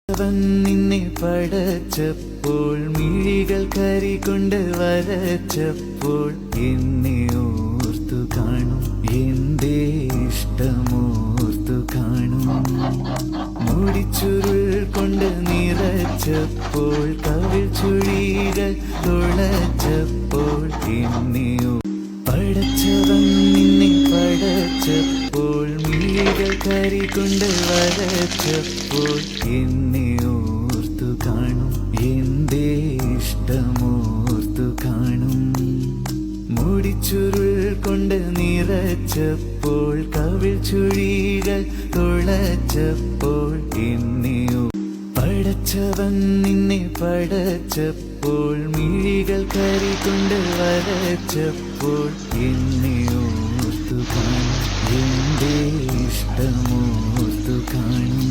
അവൻ നിന്നെ പടച്ചപ്പോൾ മിഴികൾ കരികൊണ്ട് വരച്ചപ്പോൾ എന്നെ ഓർത്തു കാണും, എന്റെ ഇഷ്ടമോർത്തു കാണും. മുടിച്ചുരുൾ കൊണ്ട് നിറച്ചപ്പോൾ കവിൾ ചുഴികൾ തുളച്ചപ്പോൾ എന്നെ പടച്ചവൻ നിന്നെ പടച്ചപ്പോൾ മിഴികൾ കരികൊണ്ട് വരച്ചപ്പോൾ എന്നെ ഓർത്തു കാണും, എന്റെ ഇഷ്ടമോർത്തു കാണും. മുടിച്ചുരുൾ കൊണ്ട് നിറച്ചപ്പോൾ കവിൾ ചുഴികൾ തുളച്ചപ്പോൾ എന്നെ പടച്ചവൻ നിന്നെ പടച്ചപ്പോൾ മിഴികൾ കരികൊണ്ട് വരച്ചപ്പോൾ എന്നെ ഓർത്തു കാണും, എന്റെ ഇഷ്ടമോർത്തു കാണും.